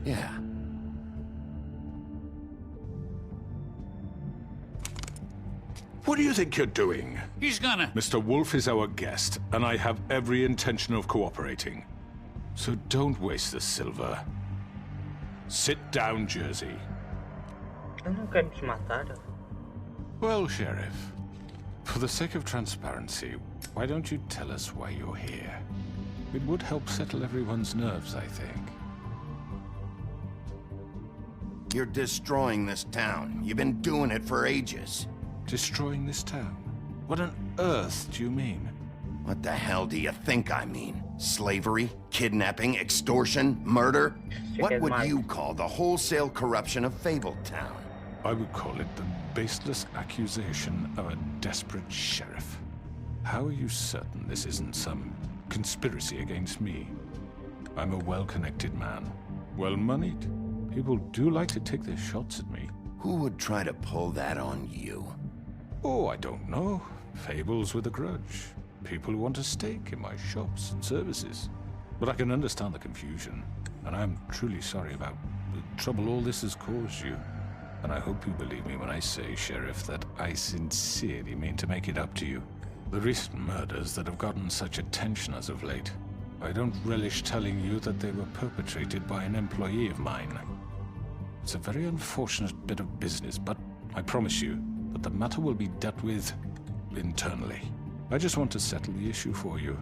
Yeah. What do you think you're doing? He's gonna... Mr. Wolf is our guest, and I have every intention of cooperating. So don't waste the silver. Sit down, Jersey. Eu não quero te matar. Well, Sheriff, for the sake of transparency, why don't you tell us why you're here? It would help settle everyone's nerves, I think. You're destroying this town. You've been doing it for ages. Destroying this town? What on earth do you mean? What the hell do you think I mean? Slavery, kidnapping, extortion, murder? What would you call the wholesale corruption of Fabletown? I would call it the baseless accusation of a desperate sheriff. How are you certain this isn't some conspiracy against me? I'm a well-connected man, well-moneyed. People do like to take their shots at me. Who would try to pull that on you? Oh, I don't know. Fables with a grudge. People who want a stake in my shops and services. But I can understand the confusion, and I'm truly sorry about the trouble all this has caused you. And I hope you believe me when I say, Sheriff, that I sincerely mean to make it up to you. The recent murders that have gotten such attention as of late, I don't relish telling you that they were perpetrated by an employee of mine. It's a very unfortunate bit of business, but I promise you that the matter will be dealt with internally. I just want to settle the issue for you,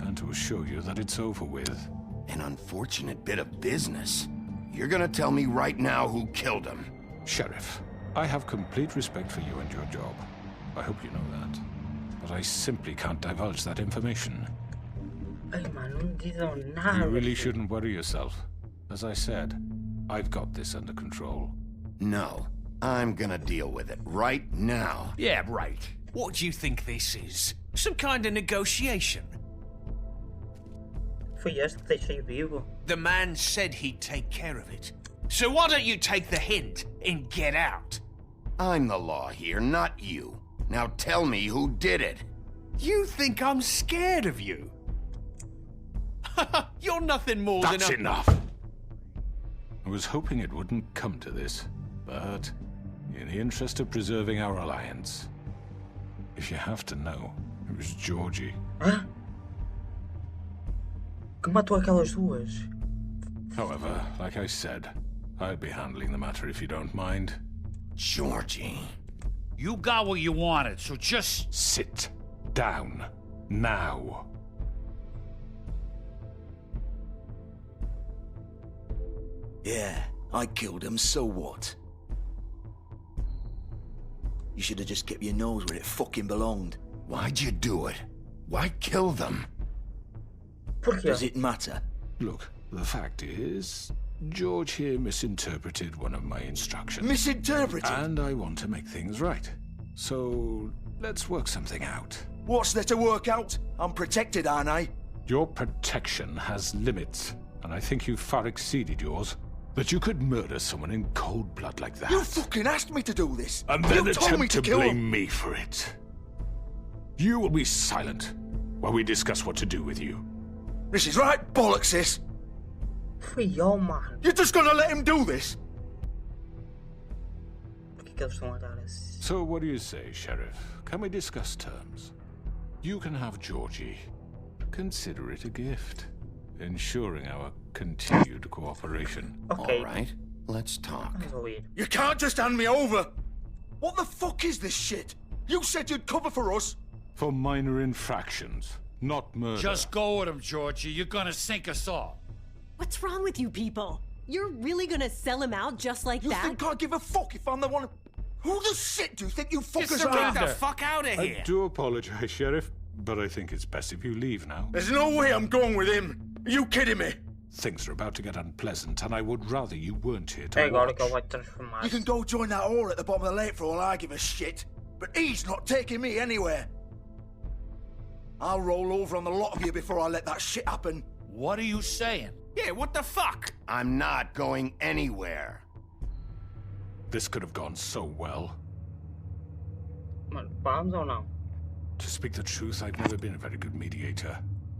and to assure you that it's over with. An unfortunate bit of business? You're gonna tell me right now who killed him? Sheriff, I have complete respect for you and your job. I hope you know that. But I simply can't divulge that information. Ai, mano, não dizem nada. You really shouldn't worry yourself. As I said, I've got this under control. No, I'm gonna deal with it right now. Yeah, right. What do you think this is? Some kind of negotiation? Foi este que deixei vivo. The man said he'd take care of it. So why don't you take the hint and get out? I'm the law here, not you. Now tell me who did it. You think I'm scared of you? You're nothing more than That's enough! I was hoping it wouldn't come to this, but in the interest of preserving our alliance, if you have to know, it was Georgie. Hã? Que matou aquelas duas? However, like I said, I'll be handling the matter if you don't mind. Georgie. You got what you wanted, so just... Sit down. Now. Yeah, I killed him, so what? You should have just kept your nose where it fucking belonged. Why'd you do it? Why kill them? Por quê? Does it matter? Look, the fact is, George here misinterpreted one of my instructions. Misinterpreted? And I want to make things right. So, let's work something out. What's there to work out? I'm protected, aren't I? Your protection has limits, and I think you've far exceeded yours. That you could murder someone in cold blood like that. You fucking asked me to do this! And then you told me attempt to to kill blame him! me for it. You will be silent while we discuss what to do with you. This is right bollocks, this! Fui eu, mano. You're just gonna let him do this? Por que eles estão a dar assim? So what do you say, Sheriff? Can we discuss terms? You can have Georgie. Consider it a gift, ensuring our continued cooperation. Ok, All right, let's talk. vamos ouvir. You can't just hand me over! What the fuck is this shit? You said you'd cover for us! For minor infractions, not murder. Just go with him, Georgie. You're gonna sink us all. What's wrong with you people? You're really gonna sell him out just like You that? think I give a fuck if I'm the one... Who the shit do you think you fuckers Get are? the fuck out of I here. do apologize, Sheriff, but I think it's best if you leave now. There's no way I'm going with him! Are you kidding me? Things are about to get unpleasant, and I would rather you weren't here to É agora watch. que ele vai transformar. You can go join that whore at the bottom of the lake for all I give a shit. But he's not taking me anywhere. I'll roll over on the lot of you before I let that shit happen. What are you saying? Yeah, what the fuck? I'm not going anywhere. This could have gone so well. Mano, vamos ou não? To speak the truth, I've never been a very good mediator.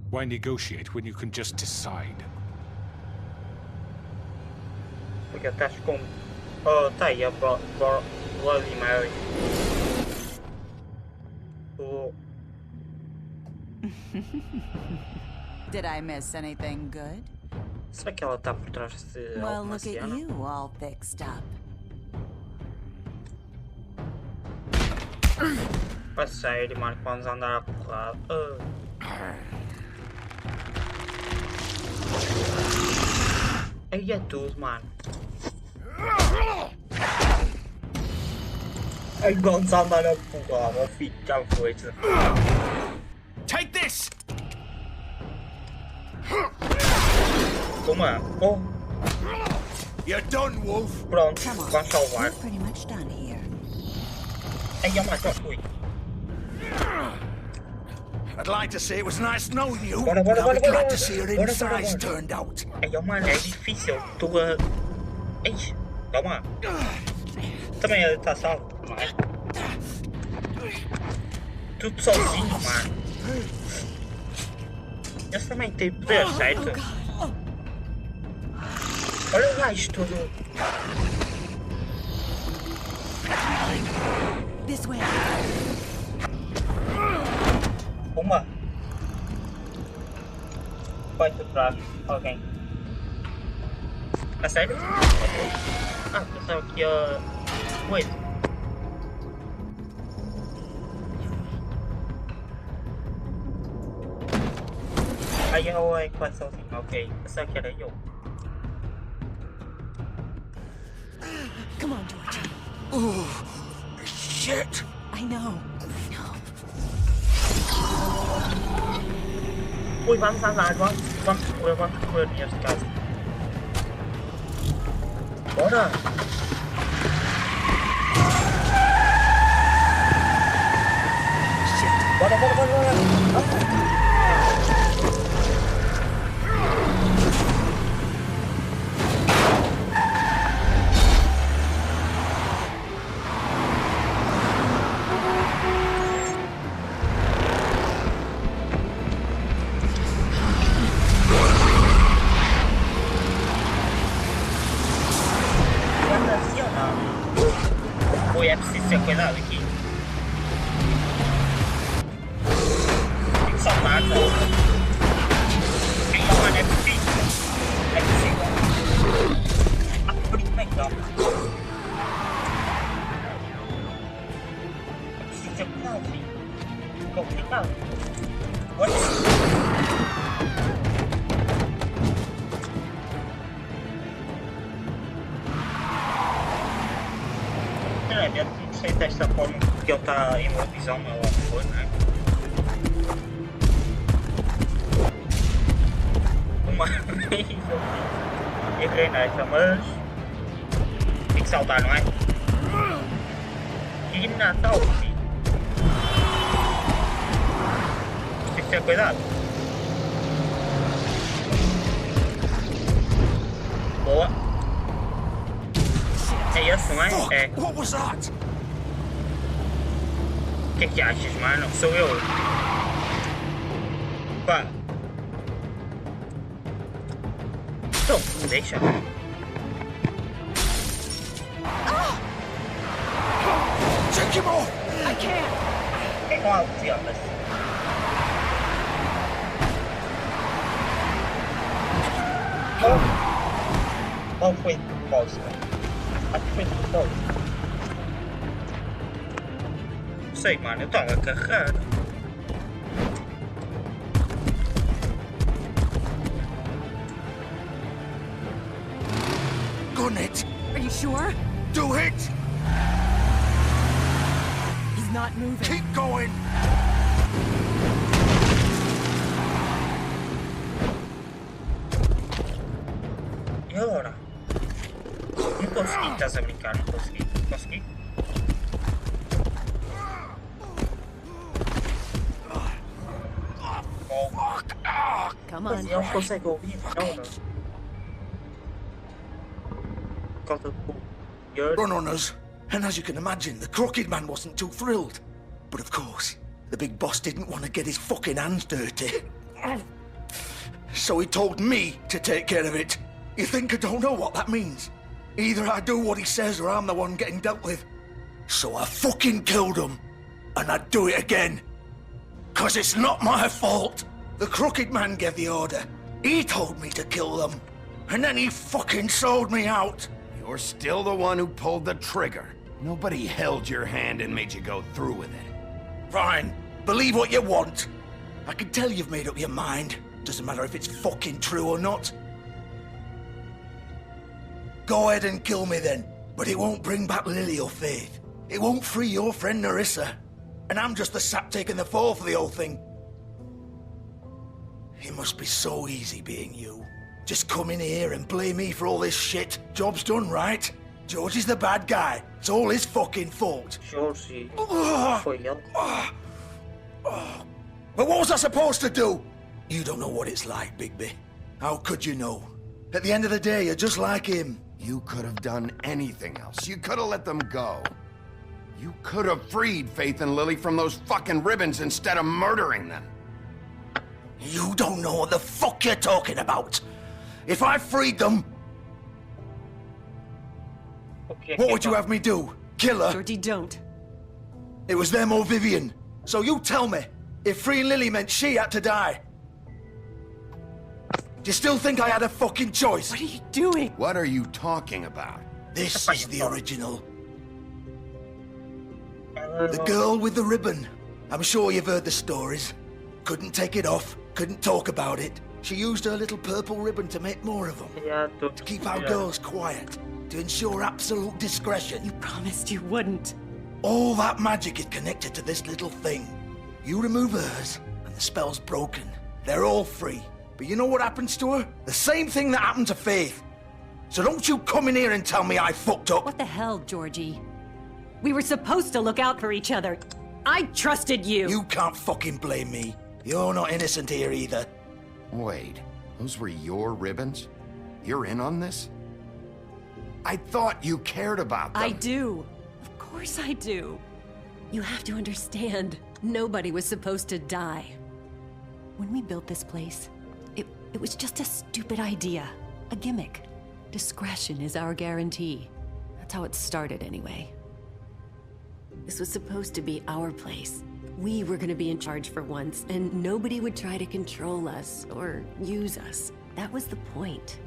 Why negotiate when you can just decide? Porque estás com... Oh, tá aí a Bloody Mary. Oh, Did I miss anything good? será que ela está por trás de Well, alguma look at cena? you all fixed up. A sério, mano, vamos andar a porrada. Aí é tudo, mano. Aí vamos andar a porrada, fica a coisa. Take this! Toma. Oh, You're done, Wolf. pronto, Come on. vamos salvar. We're pretty much done here. Aí é mais ui. I'd like to say it was nice knowing you, Bora, but bora, I'll be bora, glad bora. to see your Bora, bora, insides bora. turned out. Aí, mano, é difícil. Tu Ei, calma. Também ele tá salvo, não é? Tudo sozinho, mano. Eles também têm poder, certo? Olha lá isto tudo. This way. Uma. Vai por trás. Alguém. A sério? Ah, pensava que ia... Wait. Aí eu é que vai sozinho, ok. Pensava que era eu. Come on, Georgie. Shit! I know. Ui, vamos andar, vamos correr neste caso. Bora! Bora! Assim ou não? Ui, é preciso ter cuidado aqui. Tem que saltar, tá? Então, mano, é possível. É possível. Ah, por isso é que dá. É preciso ter cuidado, filho. Complicado. Sinceramente, não sei desta forma porque ele está em uma visão ou algo for, não é? Uma errei nesta, mas tem que saltar, não é? E ainda salto, filho. Tem que ter cuidado. Boa. É esse, não é? Fuck! É. What was that? O que é que achas, mano? Sou eu. Pá. Então, deixa. Take him off! I can't. É com algo, idiotas. Ou foi de propósito? Acho que foi de propósito. Não sei, mano, eu estava a carregar. Gun it! Are you sure? Do it! He's not moving. Keep going! E agora? Não consegui, estás a brincar, não consegui. Consegui? Come on. Ele consegue ouvir, não, não. Por causa do ear. Run on us. And as you can imagine, the crooked man wasn't too thrilled. But of course, the big boss didn't want to get his fucking hands dirty. So he told me to take care of it. You think I don't know what that means? Either I do what he says or I'm the one getting dealt with. So I fucking killed him. And I'd do it again. 'Cause it's not my fault. The crooked man gave the order. He told me to kill them. And then he fucking sold me out. You're still the one who pulled the trigger. Nobody held your hand and made you go through with it. Fine. Believe what you want. I can tell you've made up your mind. Doesn't matter if it's fucking true or not. Go ahead and kill me then. But it won't bring back Lily or Faith. It won't free your friend Nerissa. And I'm just the sap taking the fall for the whole thing. It must be so easy being you. Just come in here and blame me for all this shit. Job's done, right? George is the bad guy. It's all his fucking fault. George foi ele. But what was I supposed to do? You don't know what it's like, Bigby. How could you know? At the end of the day, you're just like him. You could have done anything else. You could have let them go. You could have freed Faith and Lily from those fucking ribbons instead of murdering them. You don't know what the fuck you're talking about. If I freed them, what would you have me do? Kill her? Georgie, don't. It was them or Vivian. So you tell me, if freeing Lily meant she had to die, do you still think I had a fucking choice? What are you doing? What are you talking about? This is the original. The girl with the ribbon. I'm sure you've heard the stories. Couldn't take it off, couldn't talk about it. She used her little purple ribbon to make more of them. To keep our girls quiet. To ensure absolute discretion. You promised you wouldn't. All that magic is connected to this little thing. You remove hers, and the spell's broken. They're all free. But you know what happens to her? The same thing that happened to Faith. So don't you come in here and tell me I fucked up. What the hell, Georgie? We were supposed to look out for each other. I trusted you. You can't fucking blame me. You're not innocent here either. Wait, those were your ribbons? You're in on this? I thought you cared about them. I do. Of course I do. You have to understand, nobody was supposed to die. When we built this place, it was just a stupid idea. A gimmick. Discretion is our guarantee. That's how it started anyway. This was supposed to be our place. We were gonna be in charge for once, and nobody would try to control us or use us. That was the point.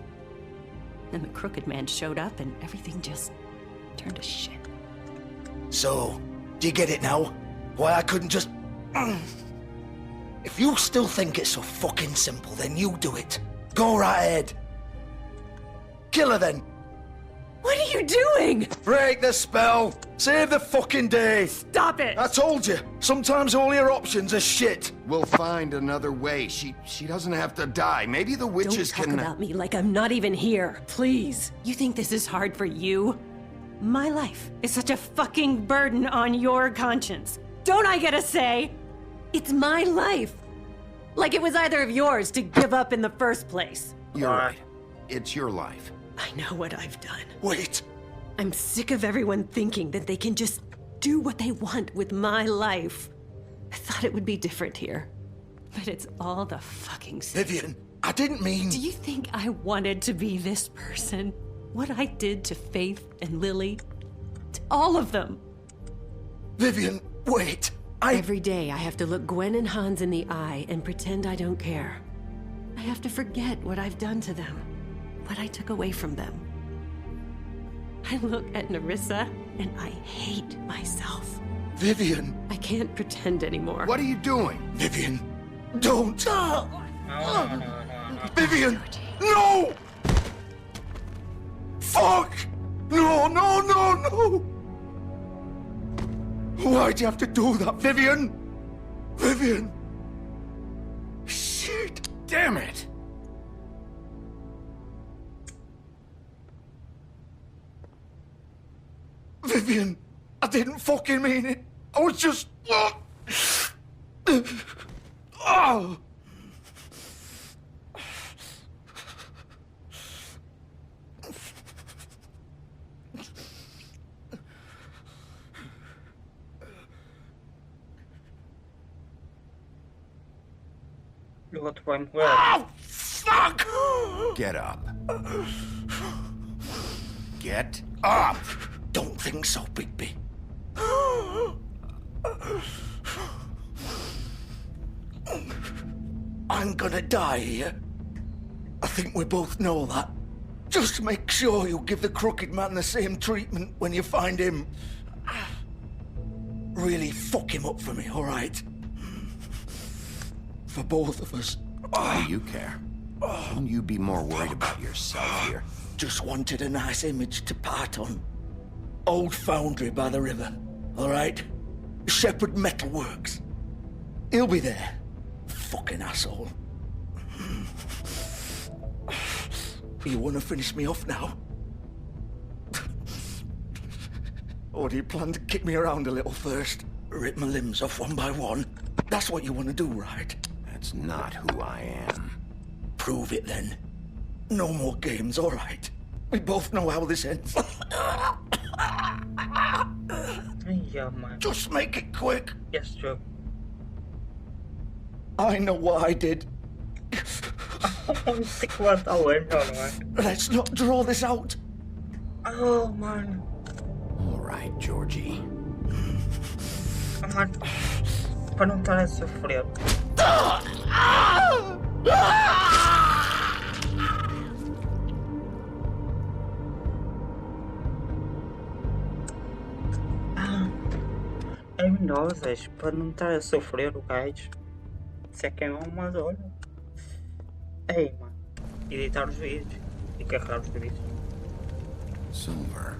Then the crooked man showed up and everything just turned to shit. So, do you get it now? Why I couldn't just... If you still think it's so fucking simple, then you do it. Go right ahead. Kill her then. What are you doing? Break the spell. Save the fucking day. Stop it! I told you. Sometimes all your options are shit. We'll find another way. She doesn't have to die. Maybe the witches Don't talk can... about me like I'm not even here, please. You think this is hard for you? My life is such a fucking burden on your conscience. Don't I get a say? It's my life. Like it was either of yours to give up in the first place. You're right. It's your life. I know what I've done. Wait. I'm sick of everyone thinking that they can just do what they want with my life. I thought it would be different here. But it's all the fucking same. Vivian, I didn't mean... Do you think I wanted to be this person? What I did to Faith and Lily? To all of them? Vivian, wait. Every day I have to look Gwen and Hans in the eye and pretend I don't care. I have to forget what I've done to them. What I took away from them. I look at Nerissa and I hate myself. Vivian. I can't pretend anymore. What are you doing? Vivian, don't. No. Vivian, no! Fuck! No, no, no, no! Why'd you have to do that, Vivian? Vivian! Shit! Damn it! Vivian, I didn't fucking mean it. I was just... Oh! O outro vai morrer. Oh, fuck! Get up. Get up! Don't think so, Bigby. I'm gonna die here. I think we both know that. Just make sure you give the crooked man the same treatment when you find him. Really fuck him up for me, all right? For both of us. Why do you care? Shouldn't you be more worried about yourself here? Just wanted a nice image to part on. Old foundry by the river, all right? Shepherd Metalworks. He'll be there. Fucking asshole. You want to finish me off now? Or do you plan to kick me around a little first? Rip my limbs off one by one? That's what you want to do, right? That's not who I am. Prove it then. No more games, all right? We both know how this ends. Yeah, man. Just make it quick. Yes, true. I know what I did. Let's not draw this out. Oh, man. All right, Georgie. Man. Para não estar a sofrer. É menozes, para não estar a sofrer o gajo. Se é que é uma olha. Ei, mano. Editar os vídeos e carregar os vídeos. Silver.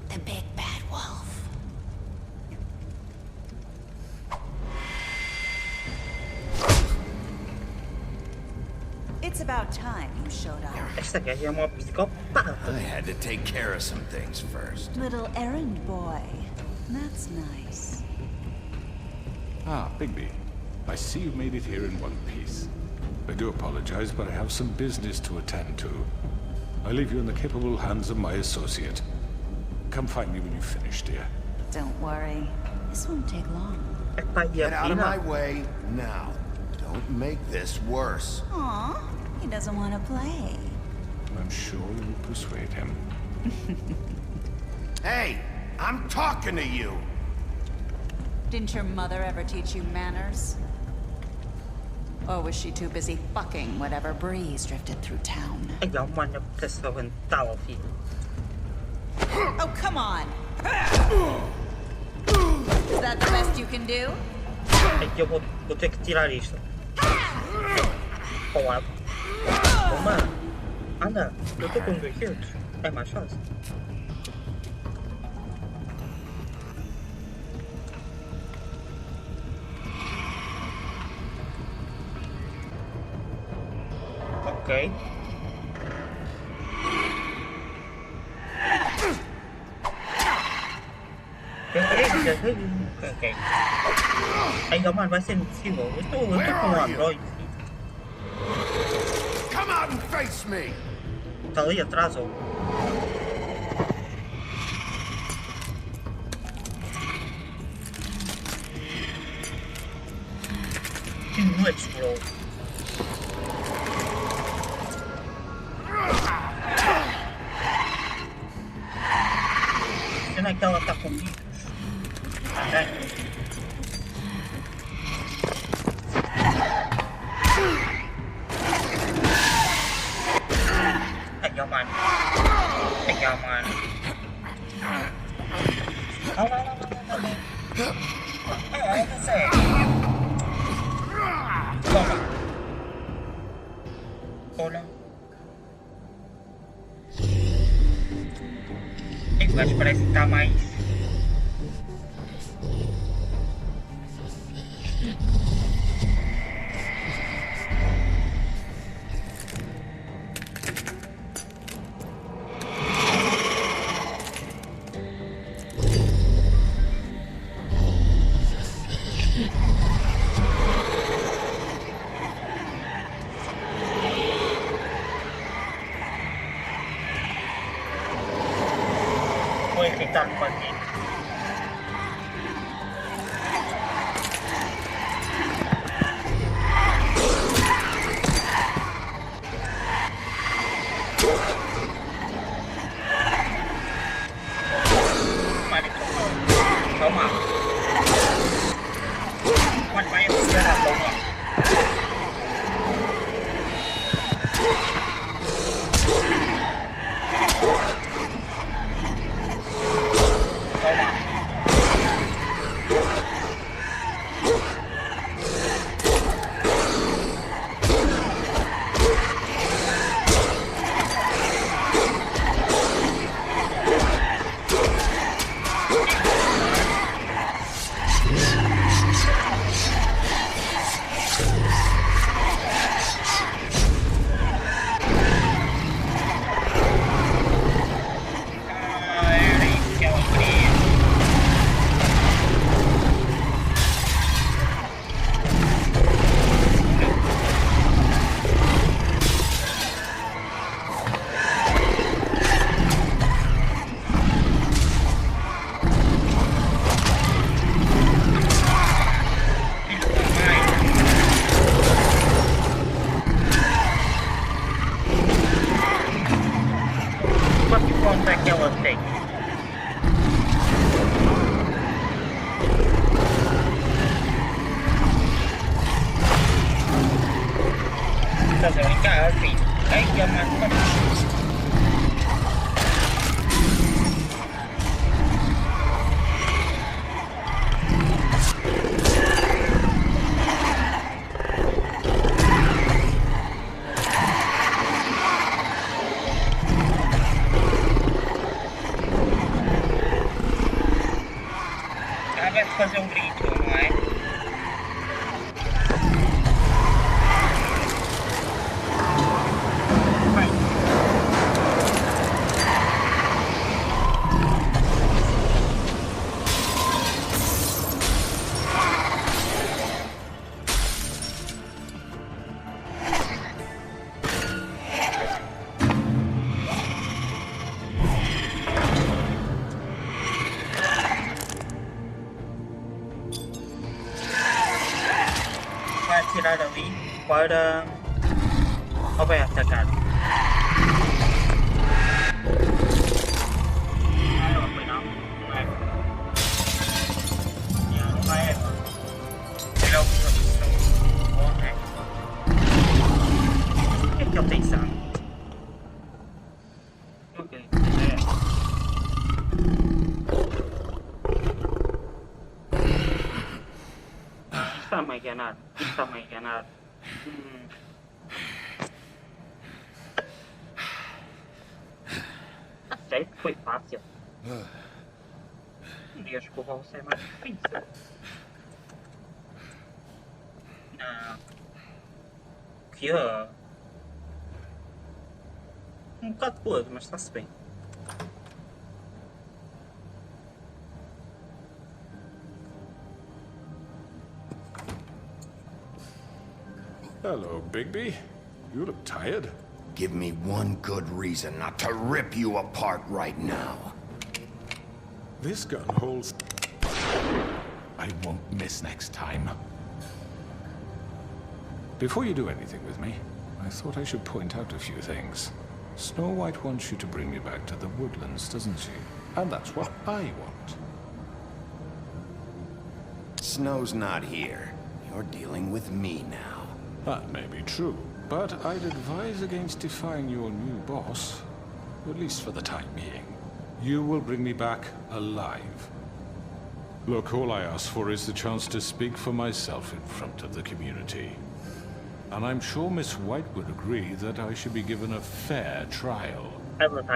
The big bad wolf. It's about time you showed up. Esta gaja é uma psicopata. I had to take care of some things first. Little errand boy. That's nice. Ah, Bigby. I see you made it here in one piece. I do apologize, but I have some business to attend to. I leave you in the capable hands of my associate. Come find me when you've finished, dear. Don't worry. This won't take long. Get out of my way now. Don't make this worse. Aw, he doesn't want to play. I'm sure you'll persuade him. Hey, I'm talking to you. Didn't your mother ever teach you manners? Or was she too busy fucking whatever breeze drifted through town? Ai, mano, eu preciso aguentar o filho. Oh, come on! Is that the best you can do? É que eu vou ter que tirar isto. Olá. Oh, mano. Anda, eu tô com 2 dedos. É mais fácil. Ok. Ok. Ainda mais vai ser impossível. Eu estou com um Android. Come out and face me. Está ali atrás, ó. Que noite, bro. Será que ela está com vírus? É. Ai, ó, mano. Ai, ó, mano. Ai, você. Toma. Olha. Esse gajo parece que está mais... Vou irritar um pouquinho. ponto é que ela tem? Estás a brincar, filho? Ai, que amado. Fazer um grito, não é? Vai. Atirar ali para... ou vai atacar? Não foi não. Não é. Não é. Ele é o que bom, né? O que é que ele tem sangue? Ok. Está-me a enganar. Está-me a enganar. Sei que foi fácil. Dias que o bolso é mais difícil. Não. Que é? Um bocado gordo, mas está-se bem. Hello, Bigby. You look tired. Give me one good reason not to rip you apart right now. This gun holds... I won't miss next time. Before you do anything with me, I thought I should point out a few things. Snow White wants you to bring me back to the woodlands, doesn't she? And that's what I want. Snow's not here. You're dealing with me now. That may be true, but I'd advise against defying your new boss, at least for the time being. You will bring me back alive. Look, all I ask for is the chance to speak for myself in front of the community. And I'm sure Miss White would agree that I should be given a fair trial.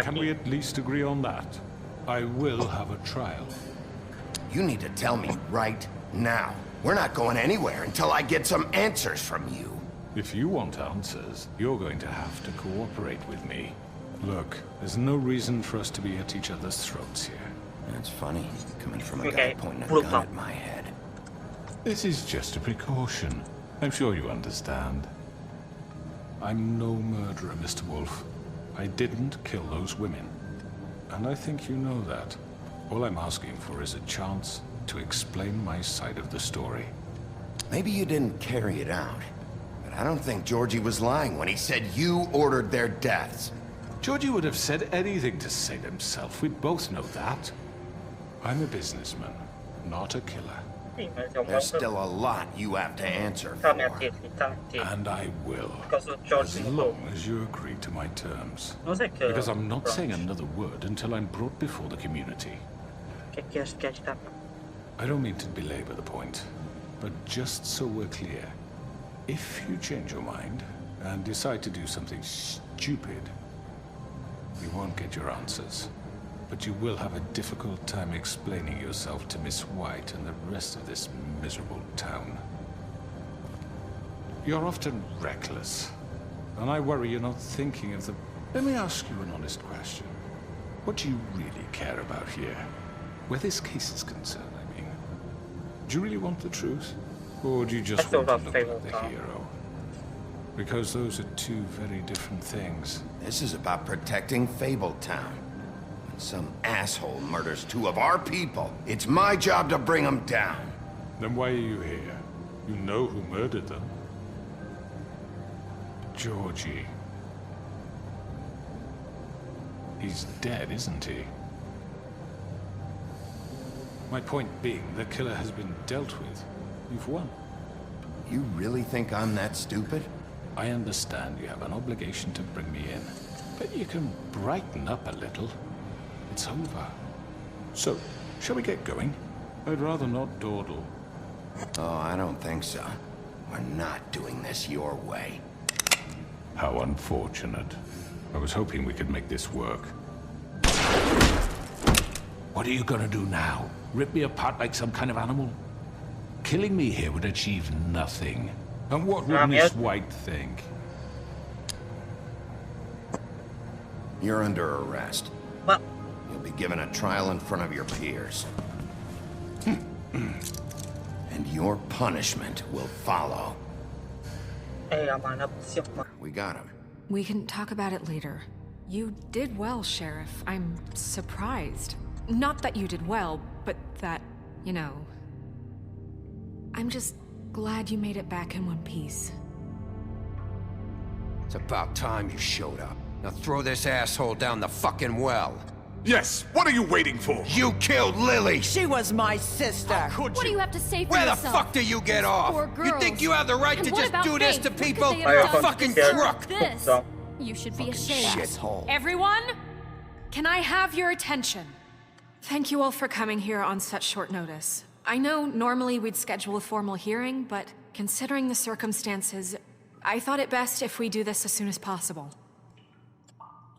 Can we at least agree on that? I will have a trial. You need to tell me right now. We're not going anywhere until I get some answers from you. If you want answers, you're going to have to cooperate with me. Look, there's no reason for us to be at each other's throats here. That's funny, coming from a guy pointing a gun at my head. This is just a precaution. I'm sure you understand. I'm no murderer, Mr. Wolf. I didn't kill those women. And I think you know that. All I'm asking for is a chance to explain my side of the story. Maybe you didn't carry it out, but I don't think Georgie was lying when he said you ordered their deaths. Georgie would have said anything to save himself. We both know that. I'm a businessman, not a killer. There's still a lot you have to answer for. And I will, as long as you agree to my terms. Because I'm not saying another word until I'm brought before the community. I don't mean to belabor the point, but just so we're clear, if you change your mind and decide to do something stupid, you won't get your answers. But you will have a difficult time explaining yourself to Miss White and the rest of this miserable town. You're often reckless, and I worry you're not thinking of the... Let me ask you an honest question. What do you really care about here? Where this case is concerned, I mean. Do you really want the truth? Or do you just want to look like the hero? Because those are two very different things. This is about protecting Fabletown. When some asshole murders two of our people, it's my job to bring them down. Then why are you here? You know who murdered them. Georgie. He's dead, isn't he? My point being, the killer has been dealt with. You've won. You really think I'm that stupid? I understand you have an obligation to bring me in, but you can brighten up a little. It's over. So, shall we get going? I'd rather not dawdle. Oh, I don't think so. We're not doing this your way. How unfortunate. I was hoping we could make this work. What are you gonna do now? Rip me apart like some kind of animal? Killing me here would achieve nothing. And what would Miss White think? You're under arrest. Well, You'll be given a trial in front of your peers. And your punishment will follow. mano, mano. We got him. We can talk about it later. You did well, Sheriff. I'm surprised. Not that you did well, but that, you know... I'm just glad you made it back in one piece. It's about time you showed up. Now throw this asshole down the fucking well. Yes, what are you waiting for? You killed Lily! She was my sister. What do you have to say for Where yourself? the fuck do you get off? Poor You girls. think you have the right And to what just about do this Faith? to What could people? they You have done to fucking deserve crook! This. You should be ashamed. Shithole. Everyone, can I have your attention? Thank you all for coming here on such short notice. I know normally we'd schedule a formal hearing, but considering the circumstances, I thought it best if we do this as soon as possible.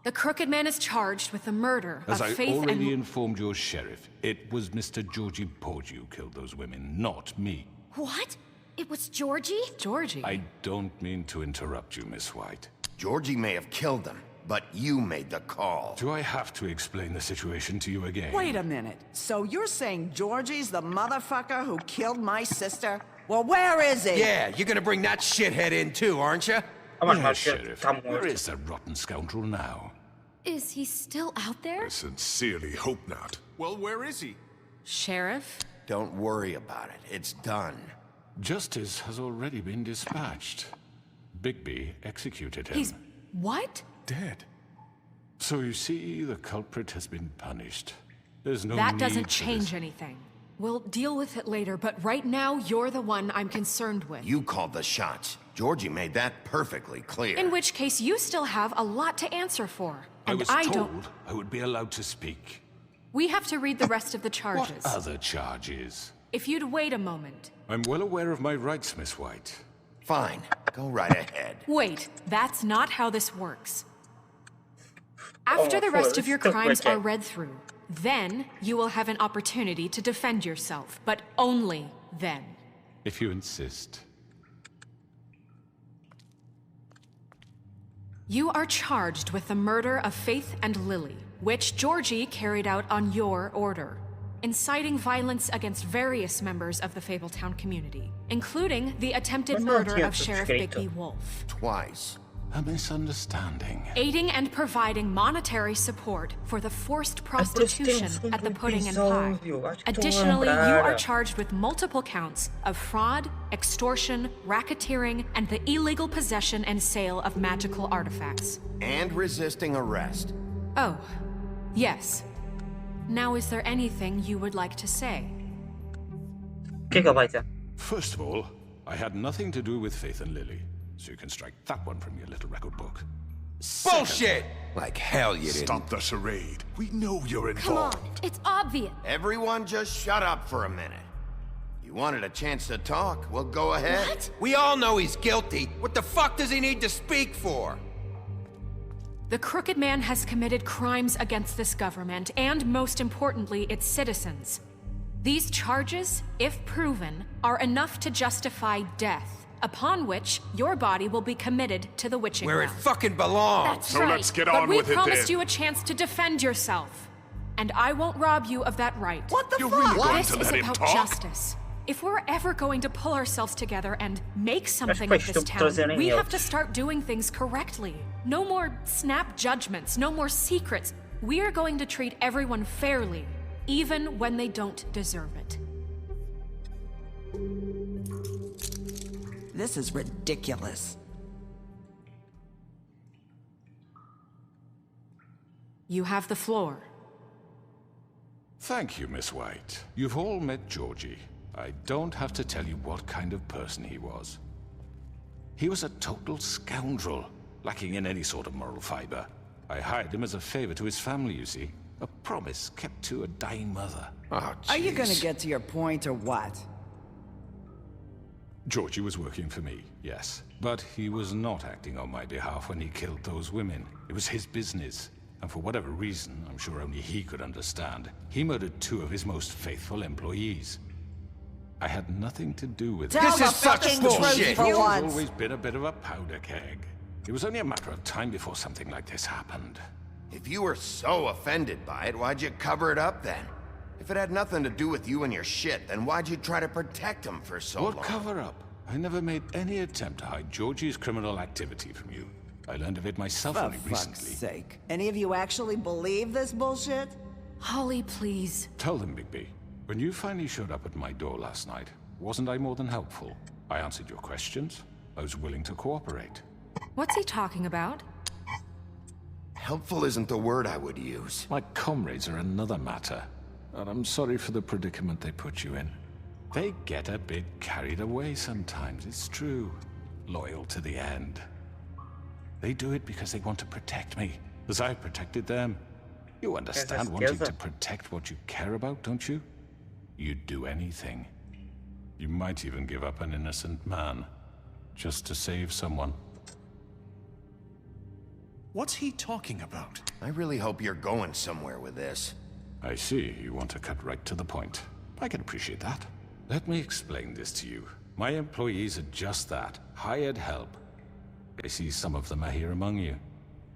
The Crooked Man is charged with the murder As of I Faith already and... informed your sheriff, it was Mr. Georgie Porgy who killed those women, not me. What? It was Georgie? Georgie? I don't mean to interrupt you, Miss White. Georgie may have killed them, but you made the call. Do I have to explain the situation to you again? Wait a minute. So you're saying Georgie's the motherfucker who killed my sister? Well, where is he? Yeah, you're gonna bring that shithead in too, aren't you? Yes, Sheriff. Where is the rotten scoundrel now? Is he still out there? I sincerely hope not. Well, where is he? Sheriff? Don't worry about it. It's done. Justice has already been dispatched. Bigby executed him. He's... what? Dead. So you see, the culprit has been punished. There's no That need doesn't for change this. anything. We'll deal with it later, but right now, you're the one I'm concerned with. You called the shots. Georgie made that perfectly clear. In which case, you still have a lot to answer for. I And was I told don't... I would be allowed to speak. We have to read the rest of the What charges. other charges? If you'd wait a moment. I'm well aware of my rights, Miss White. Fine. Go right ahead. Wait, that's not how this works. After the rest of your crimes are read through, then you will have an opportunity to defend yourself, but only then. If you insist. You are charged with the murder of Faith and Lily, which Georgie carried out on your order, inciting violence against various members of the Fabletown community, including the attempted murder of Sheriff Bigby Wolf. Twice. A misunderstanding. Aiding and providing monetary support for the forced prostitution at the Pudding and Pie. Additionally, you are charged with multiple counts of fraud, extortion, racketeering, and the illegal possession and sale of magical artifacts. And resisting arrest. Oh, yes. Now, is there anything you would like to say? Que ele vai dizer? First of all, I had nothing to do with Faith and Lily, so you can strike that one from your little record book. Bullshit! Like hell you didn't. Stop the charade. We know you're Come on, involved. it's obvious. Everyone just shut up for a minute. You wanted a chance to talk? Well, go ahead. What? We all know he's guilty. What the fuck does he need to speak for? The Crooked Man has committed crimes against this government, and most importantly, its citizens. These charges, if proven, are enough to justify death, upon which your body will be committed to the witching Where it well. fucking belongs. That's So right. let's get But on we with it promised then. you a chance to defend yourself, and I won't rob you of that right. What the You're fuck? really going This to is let him about talk? justice. If we're ever going to pull ourselves together and make something Mas of this depois town, trazerem we have eles. to start doing things correctly. No more snap judgments, no more secrets. We are going to treat everyone fairly, even when they don't deserve it. This is ridiculous. You have the floor. Thank you, Miss White. You've all met Georgie. I don't have to tell you what kind of person he was. He was a total scoundrel, lacking in any sort of moral fiber. I hired him as a favor to his family, you see. A promise kept to a dying mother. Oh, Are you gonna jeez. get to your point or what? Georgie was working for me, yes. But he was not acting on my behalf when he killed those women. It was his business. And for whatever reason, I'm sure only he could understand, he murdered 2 of his most faithful employees. I had nothing to do with it. Tell the fucking truth He's for once. always been a bit of a powder keg. It was only a matter of time before something like this happened. If you were so offended by it, why'd you cover it up then? If it had nothing to do with you and your shit, then why'd you try to protect him for so long? What cover up? I never made any attempt to hide Georgie's criminal activity from you. I learned of it myself For only fuck's recently. sake. Any of you actually believe this bullshit? Holly, please. Tell them, Bigby. When you finally showed up at my door last night, wasn't I more than helpful? I answered your questions. I was willing to cooperate. What's he talking about? Helpful isn't the word I would use. My comrades are another matter. And I'm sorry for the predicament they put you in. They get a bit carried away sometimes, it's true. Loyal to the end. They do it because they want to protect me, as I protected them. You understand wanting to protect what you care about, don't you? You'd do anything. You might even give up an innocent man, just to save someone. What's he talking about? I really hope you're going somewhere with this. I see, you want to cut right to the point. I can appreciate that. Let me explain this to you. My employees are just that, hired help. I see some of them are here among you.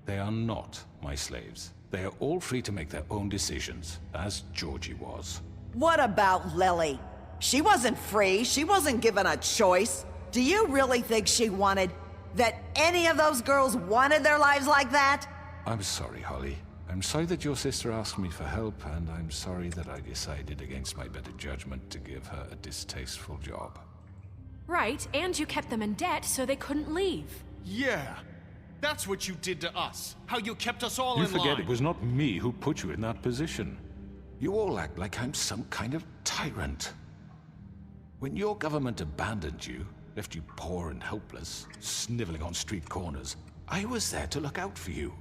They are not my slaves. They are all free to make their own decisions, as Georgie was. What about Lily? She wasn't free. She wasn't given a choice. Do you really think she wanted... that any of those girls wanted their lives like that? I'm sorry, Holly. I'm sorry that your sister asked me for help, and I'm sorry that I decided against my better judgment to give her a distasteful job. Right, and you kept them in debt so they couldn't leave. Yeah. That's what you did to us. How you kept us all You in line. forget it was not me who put you in that position. You all act like I'm some kind of tyrant. When your government abandoned you, left you poor and helpless, sniveling on street corners, I was there to look out for you.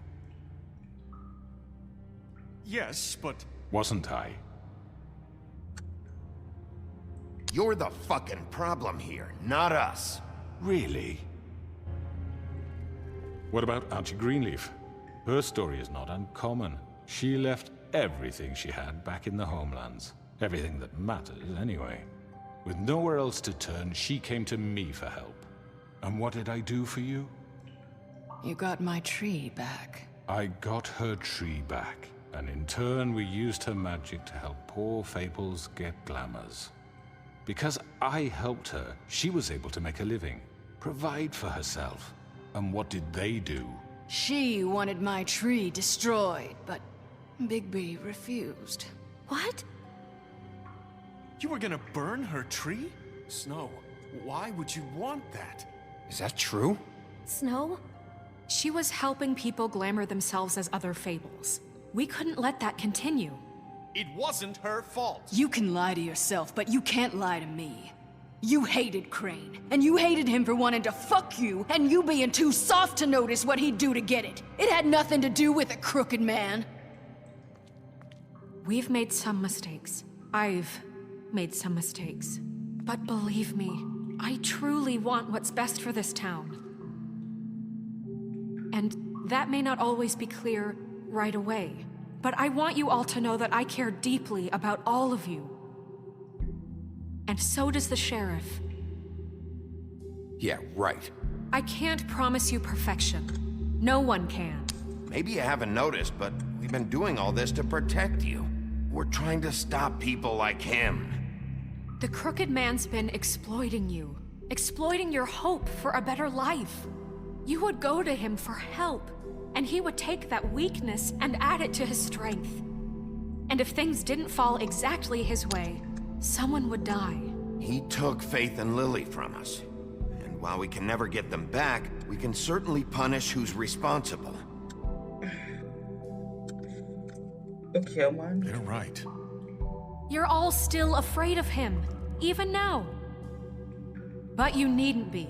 Yes, but... Wasn't I? You're the fucking problem here, not us. Really? What about Auntie Greenleaf? Her story is not uncommon. She left everything she had back in the homelands. Everything that matters, anyway. With nowhere else to turn, she came to me for help. And what did I do for you? You got my tree back. I got her tree back. And in turn, we used her magic to help poor Fables get glamours. Because I helped her, she was able to make a living, provide for herself. And what did they do? She wanted my tree destroyed, but Bigby refused. What? You were gonna burn her tree? Snow, why would you want that? Is that true? Snow? She was helping people glamour themselves as other Fables. We couldn't let that continue. It wasn't her fault. You can lie to yourself, but you can't lie to me. You hated Crane, and you hated him for wanting to fuck you, and you being too soft to notice what he'd do to get it. It had nothing to do with a crooked man. We've made some mistakes. I've made some mistakes. But believe me, I truly want what's best for this town. And that may not always be clear right away, but I want you all to know that I care deeply about all of you. And so does the sheriff. Yeah, right. I can't promise you perfection. No one can. Maybe you haven't noticed, but we've been doing all this to protect you. We're trying to stop people like him. The crooked man's been exploiting you, exploiting your hope for a better life. You would go to him for help, and he would take that weakness and add it to his strength. And if things didn't fall exactly his way, someone would die. He took Faith and Lily from us. And while we can never get them back, we can certainly punish who's responsible. O que é, mano? They're right. You're all still afraid of him, even now. But you needn't be.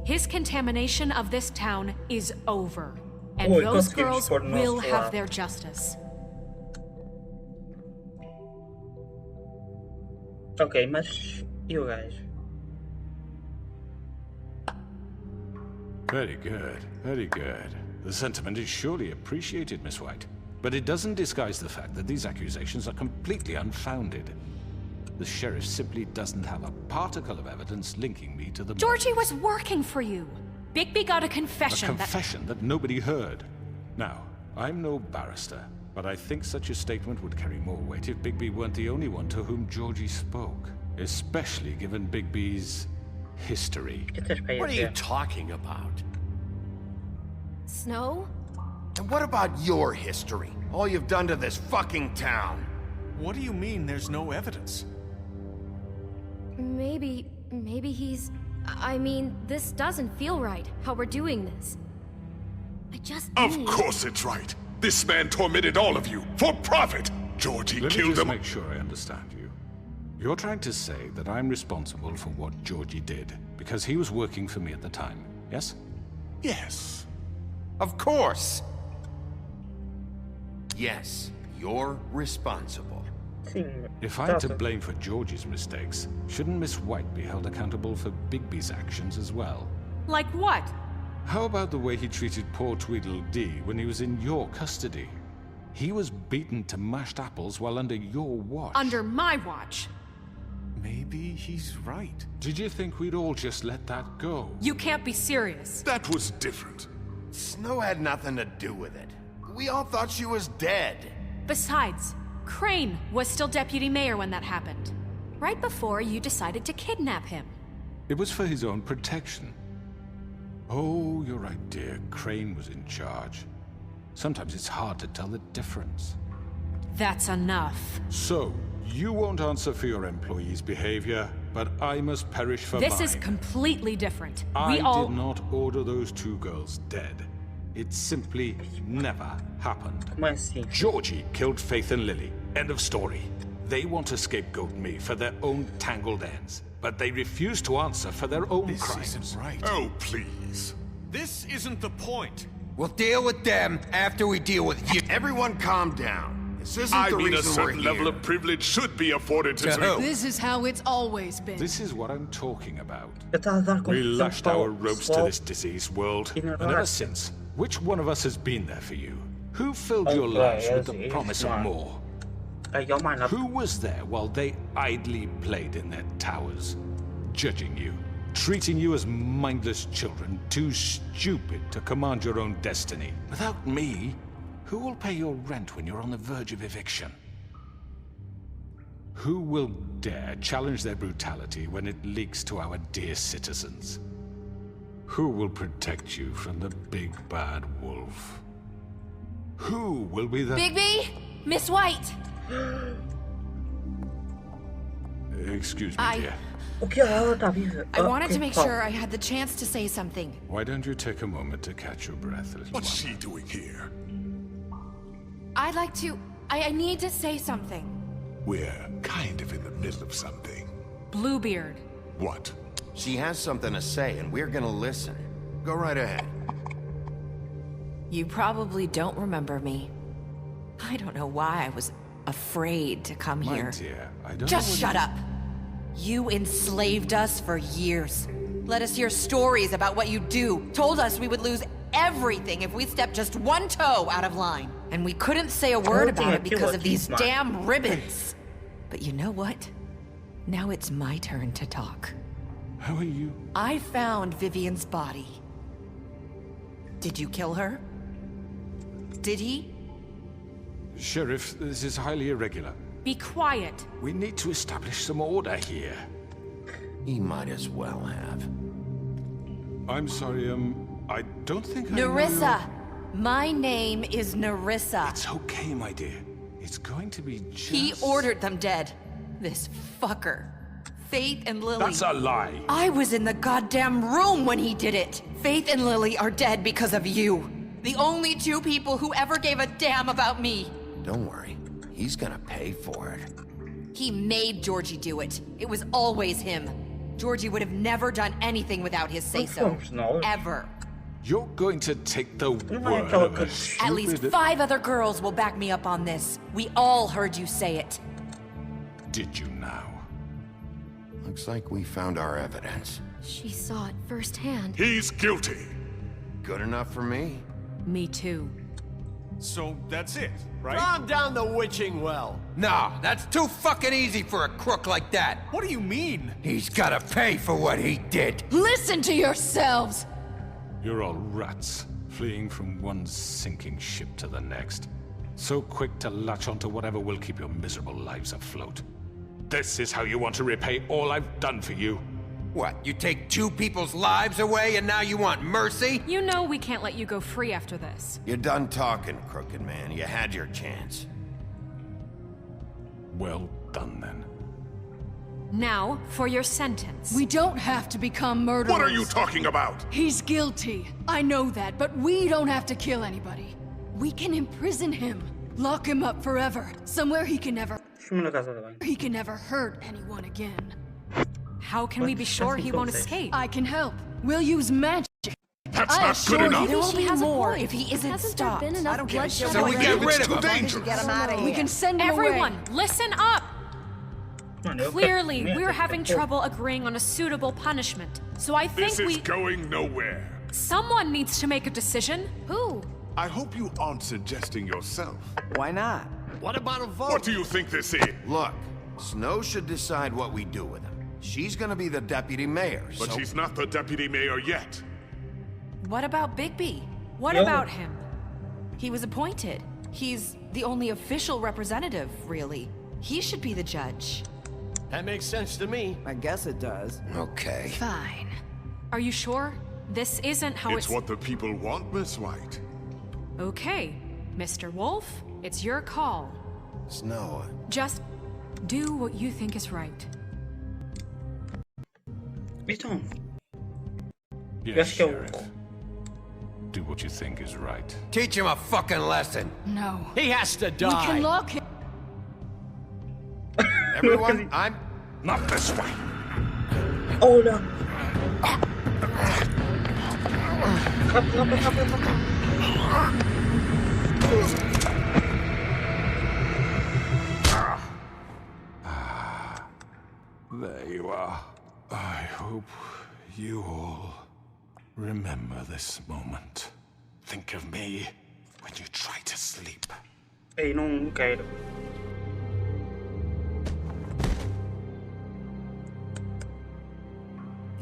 His contamination of this town is over. And Oi, those conseguimos girls pôr no will nosso have lado. their justice. Ok, mas e o gajo? Very good, very good. The sentiment is surely appreciated, Miss White. But it doesn't disguise the fact that these accusations are completely unfounded. The sheriff simply doesn't have a particle of evidence linking me to the Georgie murders. was working for you. Bigby got a confession A confession that nobody heard. Now, I'm no barrister, but I think such a statement would carry more weight if Bigby weren't the only one to whom Georgie spoke. Especially given Bigby's history. What are you talking about? Snow? And what about your history? All you've done to this fucking town? What do you mean there's no evidence? Maybe he's... I mean, this doesn't feel right, how we're doing this. I just Of need... course it's right. This man tormented all of you for profit. Georgie Let me killed just them. make sure I understand you. You're trying to say that I'm responsible for what Georgie did because he was working for me at the time, yes? Yes. Of course. Yes, you're responsible. Sim. If I'm to blame for Georgie's mistakes, shouldn't Miss White be held accountable for Bigby's actions as well? Like what? How about the way he treated poor Tweedledee when he was in your custody? He was beaten to mashed apples while under your watch. Under my watch. Maybe he's right. Did you think we'd all just let that go? You can't be serious. That was different. Snow had nothing to do with it. We all thought she was dead. Besides, Crane was still deputy mayor when that happened. Right before you decided to kidnap him. It was for his own protection. Oh, you're right, dear. Crane was in charge. Sometimes it's hard to tell the difference. That's enough. So, you won't answer for your employees' behavior, but I must perish for mine. This is completely different. I did not order those two girls dead. It simply never happened. Georgie killed Faith and Lily. End of story. They want to scapegoat me for their own tangled ends, but they refuse to answer for their own crimes. This isn't right. Oh, please. This isn't the point. We'll deal with them after we deal with you. Everyone calm down. This isn't I the mean, a reason we're certain here. level of privilege should be afforded to... This is how it's always been. This is what I'm talking about. Eu estava a dar We confusão lashed para o our ropes to pessoal this diseased world, and ignorar. ever since, which one of us has been there for you? Who filled your Okay, lives with yes, the yes, promise of man. more? Yo, mano, Who was there while they idly played in their towers, judging you, treating you as mindless children, too stupid to command your own destiny? Without me, who will pay your rent when you're on the verge of eviction? Who will dare challenge their brutality when it leaks to our dear citizens? Who will protect you from the big bad wolf? Who will be the... Bigby! Miss White! Excuse me, dear. o que ela tá viva? I wanted to make Qual? sure I had the chance to say something. Why don't you take a moment to catch your breath, little What's one? she doing here? I'd like to... I need to say something. We're kind of in the middle of something. Bluebeard. What? She has something to say, and we're gonna listen. Go right ahead. You probably don't remember me. I don't know why I was afraid to come My here. dear, I don't Just know shut up. You enslaved us for years. Let us hear stories about what you do. Told us we would lose everything if we stepped just one toe out of line. And we couldn't say a word about it because of these damn ribbons. But you know what? Now it's my turn to talk. How are you? I found Vivian's body. Did you kill her? Did he? Sheriff, this is highly irregular. Be quiet. We need to establish some order here. He might as well have. I'm sorry, I don't think I know Nerissa! My name is Nerissa. It's okay, my dear. It's going to be just... He ordered them dead. This fucker. Faith and Lily. That's a lie. I was in the goddamn room when he did it. Faith and Lily are dead because of you. The only two people who ever gave a damn about me. Don't worry. He's gonna pay for it. He made Georgie do it. It was always him. Georgie would have never done anything without his say-so. Ever. You're going to take the word of a stupid... At least 5 other girls will back me up on this. We all heard you say it. Did you now? Looks like we found our evidence. She saw it firsthand. He's guilty. Good enough for me. Me too. So that's it, right? Calm down the witching well. No, that's too fucking easy for a crook like that. What do you mean? He's gotta pay for what he did. Listen to yourselves! You're all rats, fleeing from one sinking ship to the next. So quick to latch onto whatever will keep your miserable lives afloat. This is how you want to repay all I've done for you? What, you take 2 people's lives away and now you want mercy? You know we can't let you go free after this. You're done talking, crooked man. You had your chance. Well done, then. Now, for your sentence. We don't have to become murderers. What are you talking about? He's guilty. I know that, but we don't have to kill anybody. We can imprison him. Lock him up forever. Somewhere he can never hurt anyone again. How can we be sure he won't escape? I can help. We'll use magic. That's not good enough. There will be more if he isn't Hasn't stopped. there been enough I don't give a bloodshed shit. So we get rid of him. Dangerous. Get him out of here. We can send him Everyone, away. listen up! Clearly, we're having trouble agreeing on a suitable punishment. So I think This is going nowhere. someone needs to make a decision. Who? I hope you aren't suggesting yourself. Why not? What about a vote? What do you think this is? Look, Snow should decide what we do with him. She's gonna be the deputy mayor, But so... she's not the deputy mayor yet. What about Bigby? What about him? He was appointed. He's the only official representative, really. He should be the judge. That makes sense to me. I guess it does. Okay. Fine. Are you sure? This isn't how It's what the people want, Miss White. Okay, Mr. Wolf, it's your call. Snow... Just do what you think is right. Então, Yes, acho que é Sheriff. o... Do what you think is right. Teach him a fucking lesson. No. He has to We die. can lock him. Everyone, I'm... Not this way. Oh no! Rápido. There you are. I hope you all remember this moment. Think of me when you try to sleep. Ei, não quero.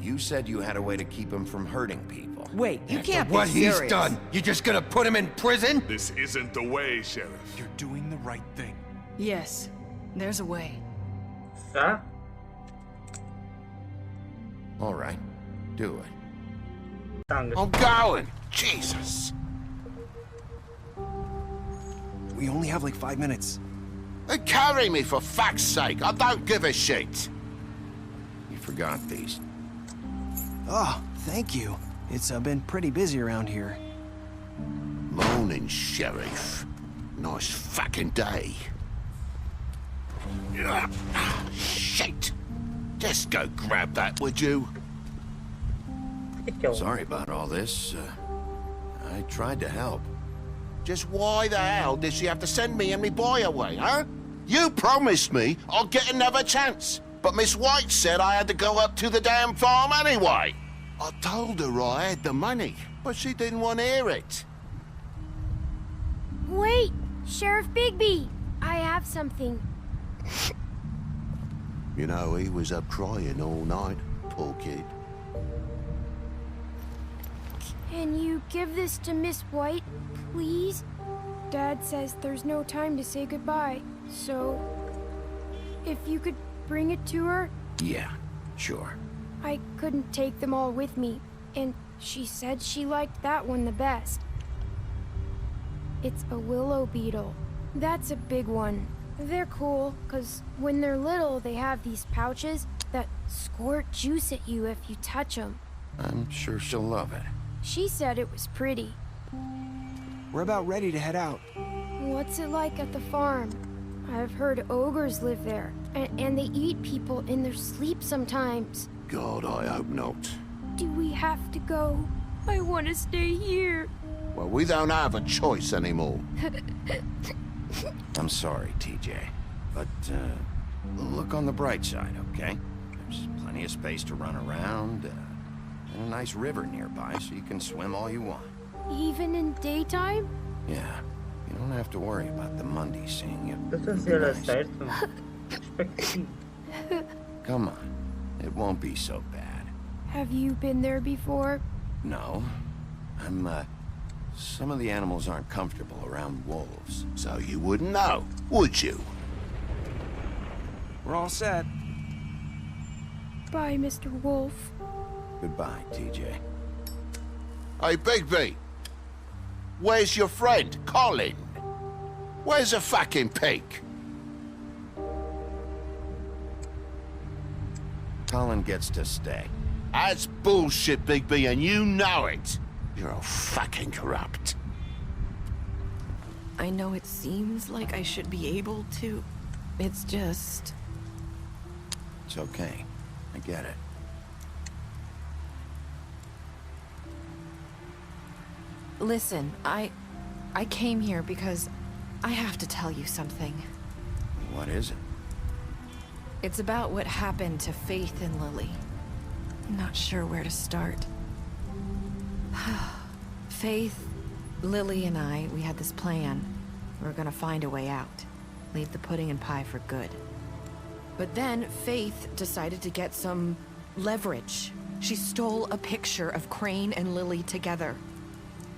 You said you had a way to keep him from hurting people. Wait, you can't be What serious. he's done, you just gonna put him in prison? This isn't the way, Sheriff. You're doing the right thing. Yes, there's a way. Tá? All right, do it. Sangue. I'm going! Jesus! We only have like 5 minutes. Carry me, for fuck's sake! I don't give a shit! You forgot these. Oh, thank you. It's been pretty busy around here. Morning, Sheriff. Nice fucking day. Shit! Just go grab that, would you? Sorry about all this. I tried to help. Just why the hell did she have to send me and me boy away, huh? You promised me I'd get another chance, but Miss White said I had to go up to the damn farm anyway. I told her I had the money, but she didn't want to hear it. Wait! Sheriff Bigby! I have something. You know, he was up crying all night, poor kid. Can you give this to Miss White, please? Dad says there's no time to say goodbye, so... if you could bring it to her? Yeah, sure. I couldn't take them all with me, and she said she liked that one the best. It's a willow beetle. That's a big one. They're cool, 'cause when they're little, they have these pouches that squirt juice at you if you touch them. I'm sure she'll love it. She said it was pretty. We're about ready to head out. What's it like at the farm? I've heard ogres live there, and they eat people in their sleep sometimes. God, I hope not. Do we have to go? I want to stay here. Well, we don't have a choice anymore. I'm sorry, TJ. But, look on the bright side, okay? There's plenty of space to run around, and a nice river nearby, so you can swim all you want. Even in daytime? Yeah. You don't have to worry about the Monday seeing you. Come on. It won't be so bad. Have you been there before? No. Some of the animals aren't comfortable around wolves. So you wouldn't know, would you? We're all set. Bye, Mr. Wolf. Goodbye, TJ. Hey, Bigby. Where's your friend, Colin? Where's the fucking pig? Colin gets to stay. That's bullshit, Bigby, and you know it. You're all fucking corrupt. I know it seems like I should be able to. It's just... It's okay. I get it. Listen, I came here because I have to tell you something. What is it? It's about what happened to Faith and Lily. I'm not sure where to start. Faith, Lily, and I, we had this plan. We were gonna find a way out. Leave the pudding and pie for good. But then Faith decided to get some leverage. She stole a picture of Crane and Lily together.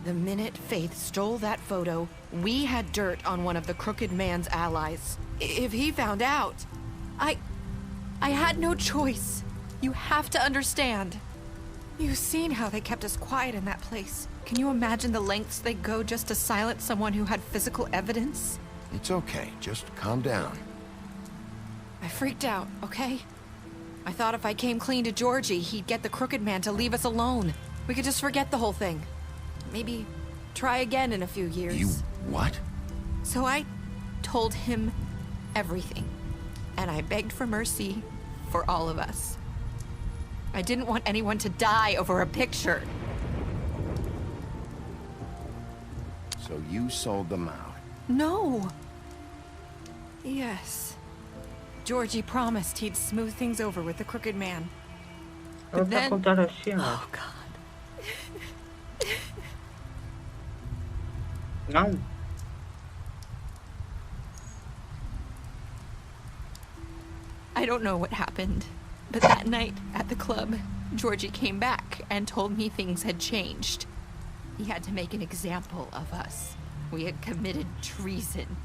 The minute Faith stole that photo, we had dirt on one of the Crooked Man's allies. If he found out, I had no choice. You have to understand. You've seen how they kept us quiet in that place. Can you imagine the lengths they go just to silence someone who had physical evidence? It's okay. Just calm down. I freaked out, okay? I thought if I came clean to Georgie, he'd get the Crooked Man to leave us alone. We could just forget the whole thing. Maybe try again in a few years. You what? So I told him everything. And I begged for mercy for all of us. I didn't want anyone to die over a picture. So you sold them out? No. Yes. Georgie promised he'd smooth things over with the Crooked Man. But then... Oh, God. No. I don't know what happened, but that night at the club, Georgie came back and told me things had changed. He had to make an example of us. We had committed treason.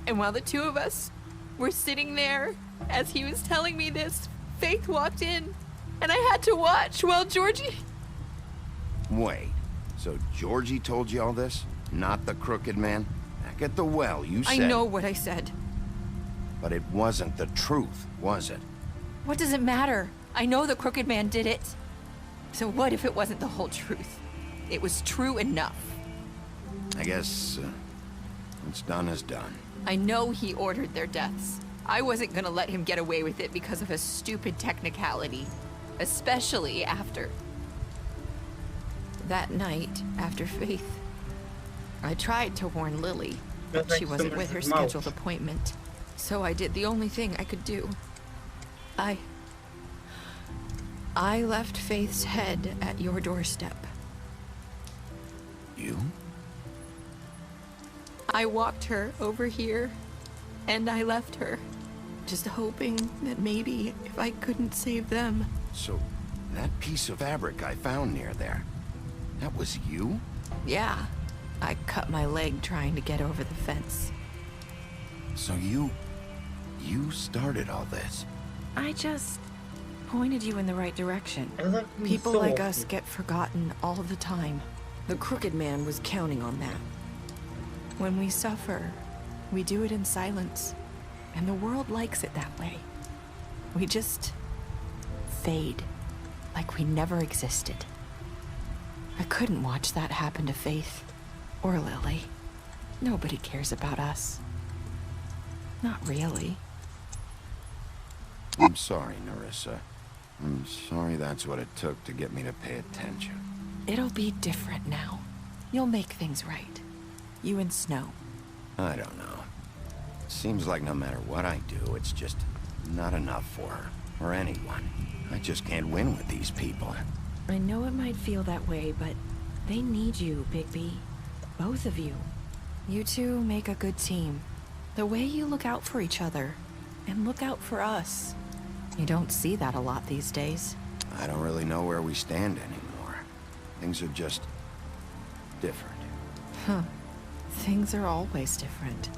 And while the two of us were sitting there, as he was telling me this, Faith walked in, and I had to watch while Georgie... Wait, so Georgie told you all this? Not the Crooked Man? Back at the well, you said... I know what I said. But it wasn't the truth, was it? What does it matter? I know the Crooked Man did it. So what if it wasn't the whole truth? It was true enough. I guess, what's done is done. I know he ordered their deaths. I wasn't gonna let him get away with it because of a stupid technicality. Especially after... That night, after Faith, I tried to warn Lily, but she wasn't with her scheduled appointment. So I did the only thing I could do. I left Faith's head at your doorstep. You? I walked her over here, and I left her, just hoping that maybe if I couldn't save them. So, that piece of fabric I found near there, that was you? Yeah, I cut my leg trying to get over the fence. So you started all this? I just pointed you in the right direction. People like us get forgotten all the time. The Crooked Man was counting on that. When we suffer, we do it in silence, and the world likes it that way. We just fade, like we never existed. I couldn't watch that happen to Faith, or Lily. Nobody cares about us. Not really. I'm sorry, Nerissa. I'm sorry that's what it took to get me to pay attention. It'll be different now. You'll make things right. You and Snow. I don't know. Seems like no matter what I do, it's just not enough for her, or anyone. I just can't win with these people. I know it might feel that way, but they need you, Bigby. Both of you. You two make a good team. The way you look out for each other, and look out for us. You don't see that a lot these days. I don't really know where we stand anymore. Things are just different. Huh. Things are always different.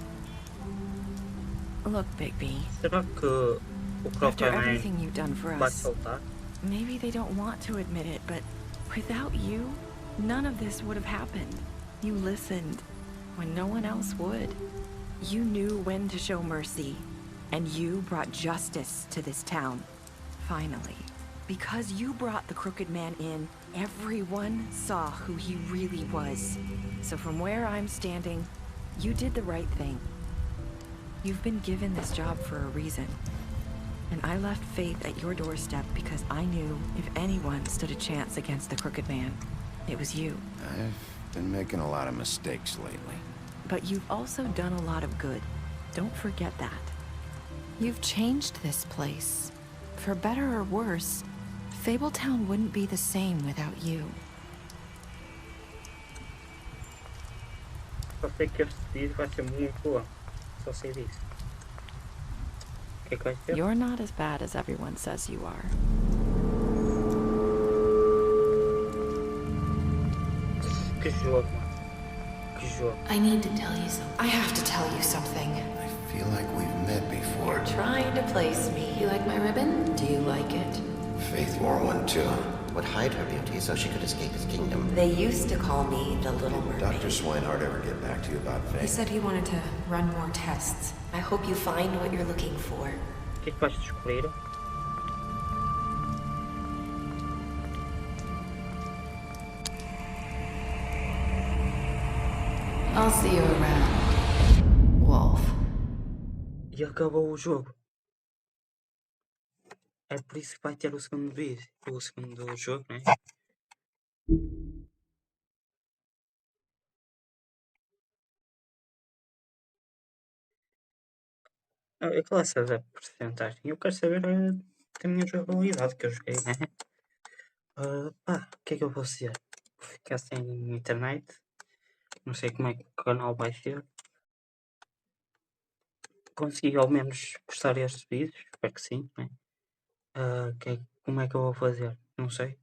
Look, Bigby. Será que o After próprio everything you've done for vai us, soltar? maybe they don't want to admit it, but without you, none of this would have happened. You listened when no one else would. You knew when to show mercy, and you brought justice to this town. Finally. Because you brought the crooked man in, everyone saw who he really was. So from where I'm standing, you did the right thing. You've been given this job for a reason. And I left Faith at your doorstep because I knew if anyone stood a chance against the crooked man, it was you. I've been making a lot of mistakes lately. But you've also done a lot of good. Don't forget that. You've changed this place. For better or worse, Fabletown wouldn't be the same without you. Só sei que este vídeo vai ser muito bom. Só sei disso. O que é que vai ser? You're not as bad as everyone says you are. Que jogo, mano. Que jogo. I need to tell you something. I have to tell you something. I feel like we've met before. You're trying to place me. You like my ribbon? Do you like it? Faith wore one too. Would hide her beauty so she could escape his kingdom. They used to call me the Little Mermaid. Dr. Swinehart ever get back to you about Faith? He said he wanted to run more tests. I hope you find what you're looking for. O que é que vais descobrir? I'll see you around, Wolf. E acabou o jogo. É por isso que vai ter o segundo vídeo. O segundo jogo, né? É classe da porcentagem. Eu quero saber da minha jogabilidade que eu joguei, né? Pá, o que é que eu vou fazer? Vou ficar sem internet. Não sei como é que o canal vai ser. Consegui ao menos postar estes vídeos. Espero que sim, né? Como é que eu vou fazer? Não sei.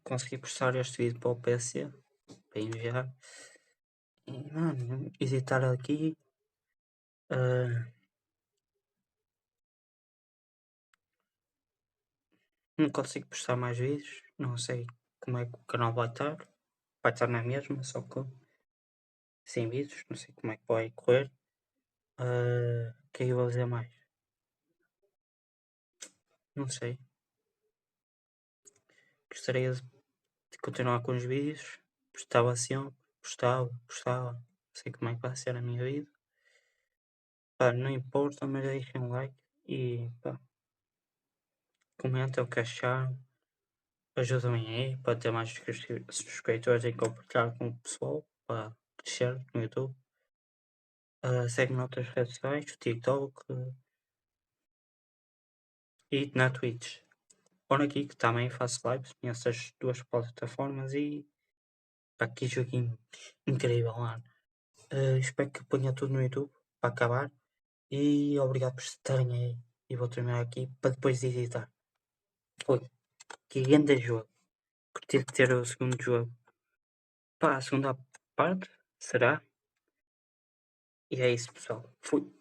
Consegui postar este vídeo para o PC. Para enviar. E, mano, editar aqui. Não consigo postar mais vídeos. Não sei como é que o canal vai estar. Vai estar na mesma, só que sem vídeos. Não sei como é que vai correr. O que é que eu vou dizer mais? Não sei. Gostaria de continuar com os vídeos. Postava sempre. Postava. Não sei como é que vai ser a minha vida. Pá, não importa, mas deixem um like. E pá, comentem o que acharam. Ajudem aí para ter mais subscritores e compartilhar com o pessoal para crescer no YouTube. Segue-me noutras redes sociais, TikTok e na Twitch. Ou aqui que também faço lives nessas duas plataformas e pá, que joguinho incrível, mano. Espero que ponha tudo no YouTube para acabar. E obrigado por estarem aí. E vou terminar aqui para depois editar. Foi. Que grande jogo. Curti de ter o segundo jogo. Pá, a segunda parte, será? E é isso, pessoal. Fui.